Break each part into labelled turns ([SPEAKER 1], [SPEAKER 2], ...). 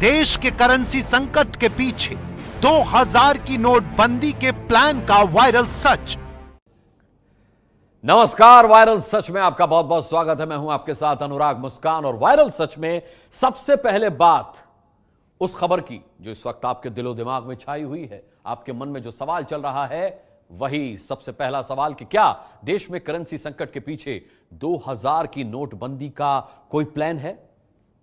[SPEAKER 1] देश के करेंसी संकट के पीछे 2000 की नोटबंदी के प्लान का वायरल सच।
[SPEAKER 2] नमस्कार, वायरल सच में आपका बहुत बहुत स्वागत है। मैं हूं आपके साथ अनुराग मुस्कान। और वायरल सच में सबसे पहले बात उस खबर की जो इस वक्त आपके दिलो दिमाग में छाई हुई है। आपके मन में जो सवाल चल रहा है वही सबसे पहला सवाल कि क्या देश में करेंसी संकट के पीछे 2000 की नोटबंदी का कोई प्लान है?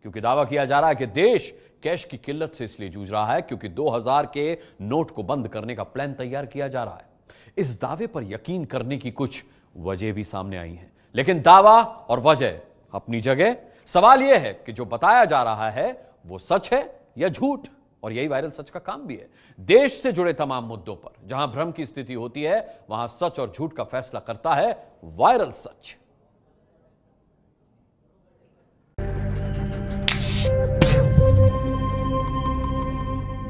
[SPEAKER 2] क्योंकि दावा किया जा रहा है कि देश कैश की किल्लत से इसलिए जूझ रहा है क्योंकि 2000 के नोट को बंद करने का प्लान तैयार किया जा रहा है। इस दावे पर यकीन करने की कुछ वजह भी सामने आई है, लेकिन दावा और वजह अपनी जगह। सवाल यह है कि जो बताया जा रहा है वो सच है या झूठ, और यही वायरल सच का काम भी है। देश से जुड़े तमाम मुद्दों पर जहां भ्रम की स्थिति होती है वहां सच और झूठ का फैसला करता है वायरल सच।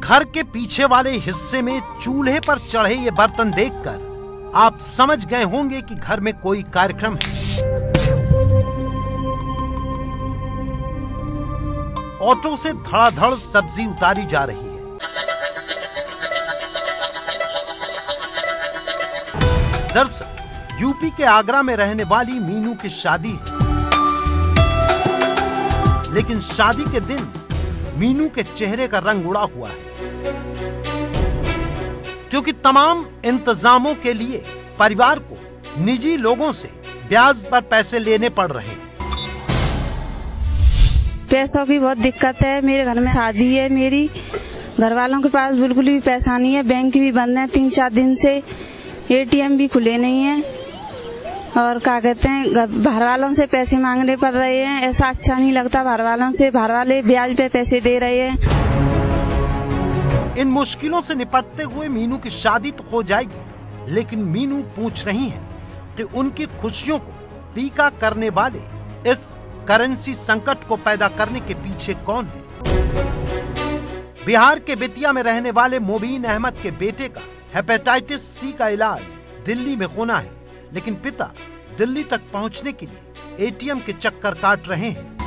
[SPEAKER 1] घर के पीछे वाले हिस्से में चूल्हे पर चढ़े ये बर्तन देखकर आप समझ गए होंगे कि घर में कोई कार्यक्रम है। ऑटो से धड़ाधड़ सब्जी उतारी जा रही है। दरअसल यूपी के आगरा में रहने वाली मीनू की शादी है, लेकिन शादी के दिन मीनू के चेहरे का रंग उड़ा हुआ है क्योंकि तमाम इंतजामों के लिए परिवार को निजी लोगों से ब्याज पर पैसे लेने पड़ रहे हैं।
[SPEAKER 3] पैसों की बहुत दिक्कत है। मेरे घर में शादी है, मेरी घर वालों के पास बिल्कुल भी पैसा नहीं है। बैंक भी बंद है 3-4 दिन से, एटीएम भी खुले नहीं है, और क्या कहते हैं घर वालों से पैसे मांगने पड़ रहे हैं। ऐसा अच्छा नहीं लगता घर वालों से। घर वाले ब्याज पे पैसे दे रहे हैं।
[SPEAKER 1] इन मुश्किलों से निपटते हुए मीनू की शादी तो हो जाएगी, लेकिन मीनू पूछ रही हैं कि उनकी खुशियों को फीका करने वाले इस करेंसी संकट को पैदा करने के पीछे कौन है। बिहार के बेतिया में रहने वाले मोबीन अहमद के बेटे का हेपेटाइटिस सी का इलाज दिल्ली में होना है, लेकिन पिता दिल्ली तक पहुंचने के लिए एटीएम के चक्कर काट रहे हैं।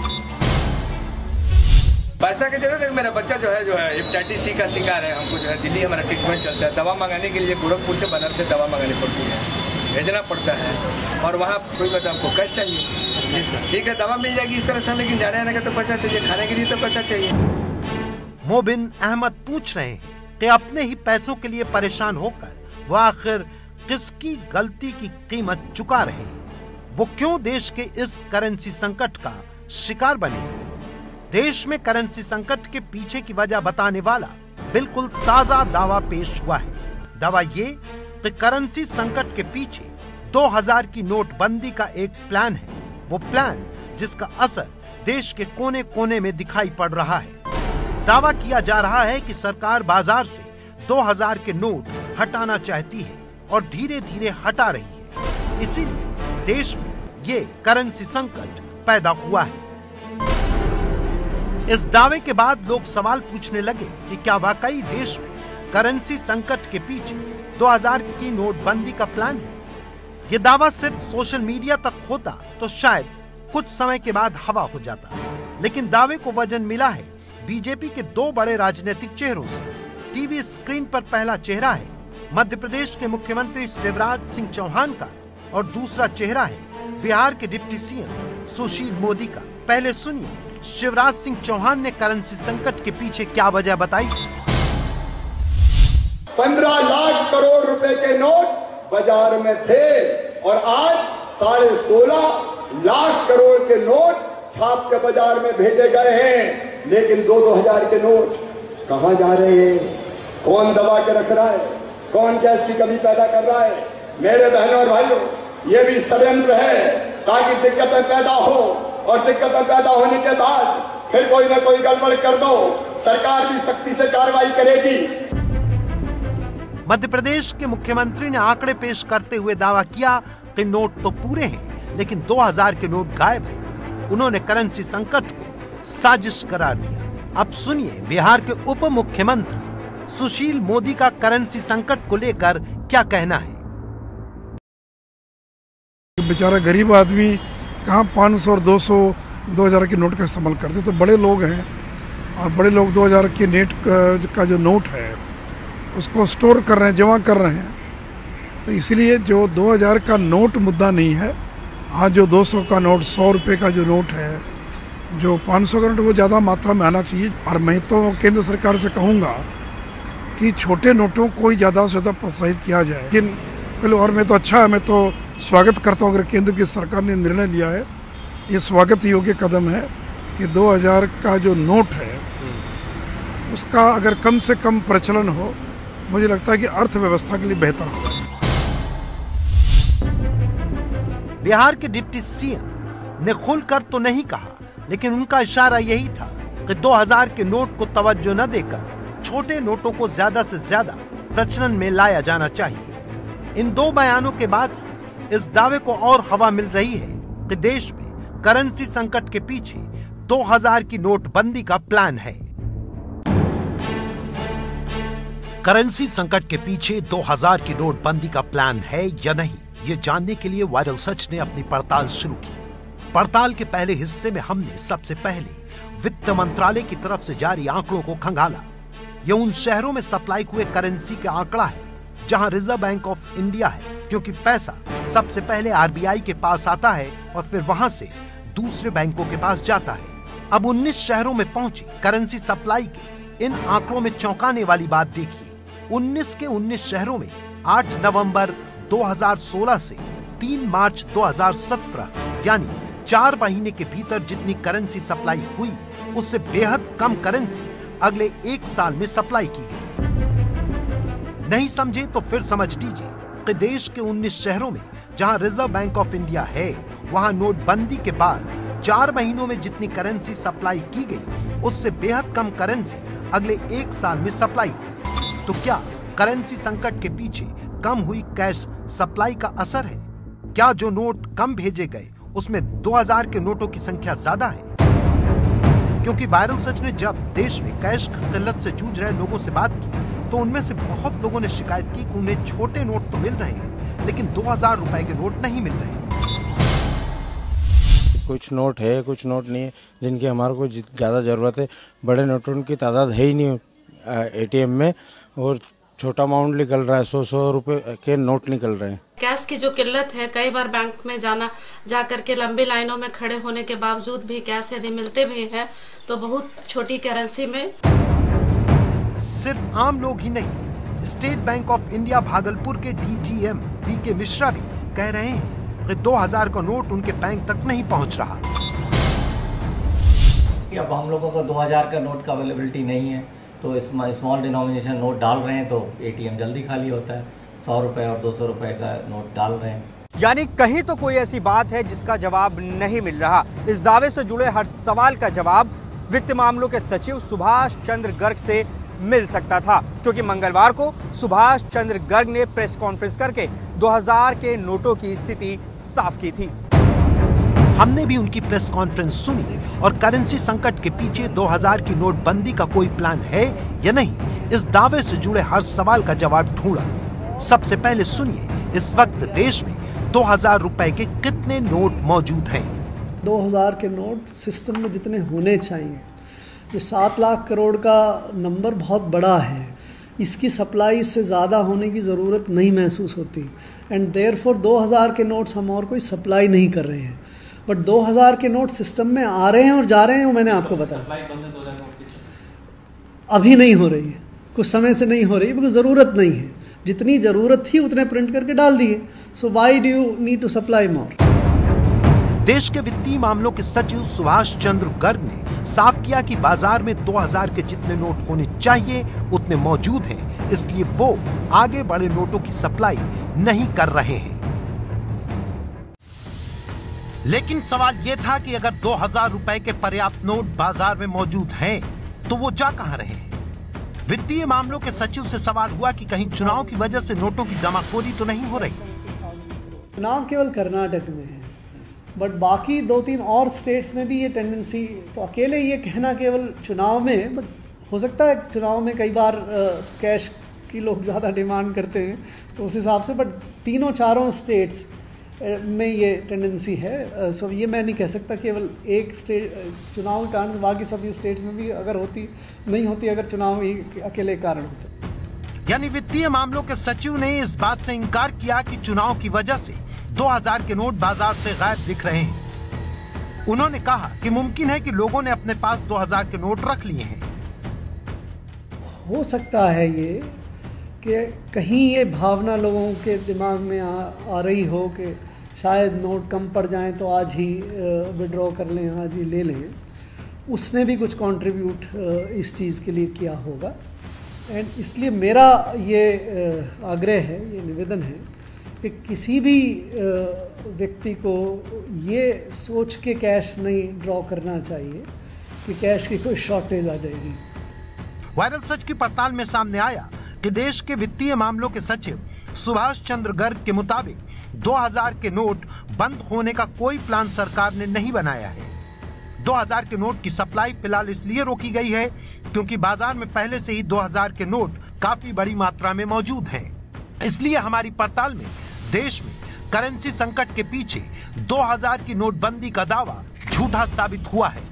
[SPEAKER 4] पैसा की जरूरत है। मेरा बच्चा जो है हेपेटाइटिस सी का शिकार है। हमको जो है दिल्ली हमारा ट्रीटमेंट चलता है। दवा मंगाने के लिए गोरखपुर से बनारस से दवा मंगानी पड़ती है, भेजना पड़ता है, और वहाँ कोई कहता है हमको कैश चाहिए। ठीक है, दवा मिल जाएगी इस तरह से, लेकिन जाने आने का तो पैसा चाहिए, खाने के लिए तो पैसा चाहिए।
[SPEAKER 1] मोबिन अहमद पूछ रहे हैं कि अपने ही पैसों के लिए परेशान होकर वो आखिर किसकी गलती की कीमत चुका रहे हैं। वो क्यों देश के इस करेंसी संकट का शिकार बने। देश में करेंसी संकट के पीछे की वजह बताने वाला बिल्कुल ताजा दावा पेश हुआ है। दावा ये कि करेंसी संकट के पीछे 2000 की नोटबंदी का एक प्लान है। वो प्लान जिसका असर देश के कोने कोने में दिखाई पड़ रहा है। दावा किया जा रहा है कि सरकार बाजार से 2000 के नोट हटाना चाहती है और धीरे धीरे हटा रही है। इसीलिए देश में ये करेंसी संकट पैदा हुआ है। इस दावे के बाद लोग सवाल पूछने लगे कि क्या वाकई देश में करेंसी संकट के पीछे 2000 की नोटबंदी का प्लान है। ये दावा सिर्फ सोशल मीडिया तक होता तो शायद कुछ समय के बाद हवा हो जाता, लेकिन दावे को वजन मिला है बीजेपी के 2 बड़े राजनीतिक चेहरों से। टीवी स्क्रीन पर पहला चेहरा है मध्य प्रदेश के मुख्यमंत्री शिवराज सिंह चौहान का, और दूसरा चेहरा है बिहार के डिप्टी सीएम सुशील मोदी का। पहले सुनिए शिवराज सिंह चौहान ने करेंसी संकट के पीछे क्या वजह बताई।
[SPEAKER 5] 15 लाख करोड़ रुपए के नोट बाजार में थे और आज 16.5 लाख करोड़ के नोट छाप के बाजार में भेजे गए हैं। लेकिन 2-2 हजार के नोट कहां जा रहे हैं? कौन दबा के रख रहा है? कौन कैश की कमी पैदा कर रहा है? मेरे बहनों और भाइयों, ये भी षड्यंत्र है ताकि दिक्कतें पैदा हो, और दिक्कतें पैदा होने के बाद फिर कोई ना कोई गड़बड़ कर दो, सरकार भी सख्ती से कार्रवाई करेगी।
[SPEAKER 1] मध्य प्रदेश के मुख्यमंत्री ने आंकड़े पेश करते हुए दावा किया कि नोट तो पूरे हैं, लेकिन 2000 के नोट गायब हैं। उन्होंने करेंसी संकट को साजिश करार दिया। अब सुनिए बिहार के उप मुख्यमंत्री सुशील मोदी का करेंसी संकट को लेकर क्या कहना है।
[SPEAKER 6] बेचारा गरीब आदमी कहाँ 500 और 200 2000 के नोट का इस्तेमाल करते, तो बड़े लोग हैं और बड़े लोग 2000 के नेट का जो नोट है उसको स्टोर कर रहे हैं, जमा कर रहे हैं। तो इसलिए जो 2000 का नोट मुद्दा नहीं है। आज जो 200 का नोट, 100 रुपये का जो नोट है, जो 500 का नोट, वो ज़्यादा मात्रा में आना चाहिए। और मैं तो केंद्र सरकार से कहूँगा कि छोटे नोटों को ही ज़्यादा से ज़्यादा प्रोत्साहित किया जाए। लेकिन पहले और मैं तो अच्छा है, मैं तो स्वागत करता हूँ अगर केंद्र की सरकार ने निर्णय लिया है। ये स्वागत योग्य कदम है कि 2000 का जो नोट है उसका अगर कम से कम प्रचलन हो तो मुझे लगता है कि अर्थव्यवस्था के लिए बेहतर होगा।
[SPEAKER 1] बिहार के डिप्टी सीएम ने खुलकर तो नहीं कहा, लेकिन उनका इशारा यही था कि 2000 के नोट को तवज्जो न देकर छोटे नोटों को ज्यादा से ज्यादा प्रचलन में लाया जाना चाहिए। इन दो बयानों के बाद से इस दावे को और हवा मिल रही है कि देश में करेंसी संकट के पीछे 2000 की नोटबंदी का प्लान है। करेंसी संकट के पीछे 2000 की नोटबंदी का प्लान है या नहीं, ये जानने के लिए वायरल सच ने अपनी पड़ताल शुरू की। पड़ताल के पहले हिस्से में हमने सबसे पहले वित्त मंत्रालय की तरफ से जारी आंकड़ों को खंगाला। ये उन शहरों में सप्लाई हुए करेंसी का आंकड़ा है जहां रिजर्व बैंक ऑफ इंडिया है, क्योंकि पैसा सबसे पहले आरबीआई के पास आता है और फिर वहां से दूसरे बैंकों के पास जाता है। अब 19 शहरों में पहुंची करेंसी सप्लाई के इन आंकड़ों में चौंकाने वाली बात देखिए। 19 के 19 शहरों में 8 नवंबर 2016 से 3 मार्च 2017 यानी 4 महीने के भीतर जितनी करेंसी सप्लाई हुई उससे बेहद कम करेंसी अगले 1 साल में सप्लाई की गई। नहीं समझे तो फिर समझ लीजिए कि देश के 19 शहरों में जहां रिजर्व बैंक ऑफ इंडिया है, वहां नोटबंदी के बाद 4 महीनों में जितनी करेंसी सप्लाई की गई उससे बेहद कम करेंसी अगले 1 साल में सप्लाई हुई। तो क्या करेंसी संकट के पीछे कम हुई कैश सप्लाई का असर है? क्या जो नोट कम भेजे गए उसमें 2000 के नोटों की संख्या ज्यादा है? क्योंकि वायरल सच ने जब देश में कैश की किल्लत से जूझ रहे लोगों से बात की तो उनमें से बहुत लोगों ने शिकायत की कि उन्हें छोटे नोट तो मिल रहे हैं लेकिन 2000 रुपए के नोट नहीं मिल रहे।
[SPEAKER 7] कुछ नोट है, कुछ नोट नहीं है जिनकी हमारे को ज़्यादा ज़रूरत है। बड़े नोटों की तादाद है ही नहीं एटीएम में, और छोटा अमाउंट निकल रहा है, 100 रुपए के नोट निकल रहे हैं।
[SPEAKER 8] कैश की जो किल्लत है, कई बार बैंक में जा करके लंबी लाइनों में खड़े होने के बावजूद भी कैश यदि मिलते भी हैं तो बहुत छोटी करेंसी में।
[SPEAKER 1] सिर्फ आम लोग ही नहीं, state bank of India Bhagalpur के डीजीएम वीके मिश्रा भी कह रहे हैं कि 2000 का नोट उनके बैंक तक नहीं पहुंच रहा।
[SPEAKER 9] अब हम लोगों को 2000 का नोट का अवेलेबिलिटी नहीं है तो स्मॉल डिनोमिनेशन नोट डाल रहे हैं तो एटीएम जल्दी खाली होता है। 100 रुपए और 200 रुपए का नोट डाल रहे हैं।
[SPEAKER 10] यानी कहीं तो कोई ऐसी बात है जिसका जवाब नहीं मिल रहा। इस दावे से जुड़े हर सवाल का जवाब वित्त मामलों के सचिव सुभाष चंद्र गर्ग से मिल सकता था, क्योंकि मंगलवार को सुभाष चंद्र गर्ग ने प्रेस कॉन्फ्रेंस करके 2000 के नोटों की स्थिति साफ की थी।
[SPEAKER 1] हमने भी उनकी प्रेस कॉन्फ्रेंस सुनी और करेंसी संकट के पीछे 2000 की नोटबंदी का कोई प्लान है या नहीं, इस दावे से जुड़े हर सवाल का जवाब ढूंढा। सबसे पहले सुनिए इस वक्त देश में 2000 रुपए के कितने नोट मौजूद हैं।
[SPEAKER 11] 2000 के नोट सिस्टम में जितने होने चाहिए, ये 7 लाख करोड़ का नंबर बहुत बड़ा है। इसकी सप्लाई से ज़्यादा होने की ज़रूरत नहीं महसूस होती एंड देयरफॉर 2000 के नोट्स हम और कोई सप्लाई नहीं कर रहे हैं। बट 2000 के नोट सिस्टम में आ रहे हैं और जा रहे हैं, वो मैंने आपको बताया। अभी नहीं हो रही है, कुछ समय से नहीं हो रही, बिकॉज ज़रूरत नहीं है। जितनी ज़रूरत थी उतने प्रिंट करके डाल दिए। So why do you need to supply more?
[SPEAKER 1] देश के वित्तीय मामलों के सचिव सुभाष चंद्र गर्ग ने साफ किया कि बाजार में 2000 के जितने नोट होने चाहिए उतने मौजूद हैं, इसलिए वो आगे बड़े नोटों की सप्लाई नहीं कर रहे हैं। लेकिन सवाल यह था कि अगर 2000 रुपए के पर्याप्त नोट बाजार में मौजूद हैं, तो वो जा कहां रहे हैं? वित्तीय मामलों के सचिव से सवाल हुआ कि कहीं चुनाव की वजह से नोटों की जमाखोरी तो नहीं हो रही।
[SPEAKER 11] चुनाव केवल कर्नाटक में है, बट बाकी 2-3 और स्टेट्स में भी ये टेंडेंसी, तो अकेले ये कहना केवल चुनाव में, बट हो सकता है चुनाव में कई बार कैश की लोग ज़्यादा डिमांड करते हैं तो उस हिसाब से, बट 3-4 स्टेट्स में ये टेंडेंसी है। सो ये मैं नहीं कह सकता केवल एक स्टेट चुनाव के कारण, बाकी सभी स्टेट्स में भी अगर होती नहीं होती अगर चुनाव एक अकेले कारण होते।
[SPEAKER 1] यानी वित्तीय मामलों के सचिव ने इस बात से इनकार किया कि चुनाव की वजह से 2000 के नोट बाजार से गायब दिख रहे हैं। उन्होंने कहा कि मुमकिन है कि लोगों ने अपने पास 2000 के नोट रख लिए हैं।
[SPEAKER 11] हो सकता है ये कि कहीं ये भावना लोगों के दिमाग में आ रही हो कि शायद नोट कम पड़ जाएं तो आज ही विड्रॉ कर लें, आज ही ले लें। उसने भी कुछ कंट्रीब्यूट इस चीज़ के लिए किया होगा। एंड इसलिए मेरा ये आग्रह है, ये निवेदन है कि किसी भी व्यक्ति को ये सोच के कैश नहीं ड्रॉ करना चाहिए कि कैश की कोई शॉर्टेज आ जाएगी।
[SPEAKER 1] वायरल सच की पड़ताल में सामने आया कि देश के वित्तीय मामलों के सचिव सुभाष चंद्र गर्ग के मुताबिक 2000 के नोट बंद होने का कोई प्लान सरकार ने नहीं बनाया है। 2000 के नोट की सप्लाई फिलहाल इसलिए रोकी गई है क्योंकि बाजार में पहले से ही 2000 के नोट काफी बड़ी मात्रा में मौजूद हैं। इसलिए हमारी पड़ताल में देश में करेंसी संकट के पीछे 2000 की नोटबंदी का दावा झूठा साबित हुआ है।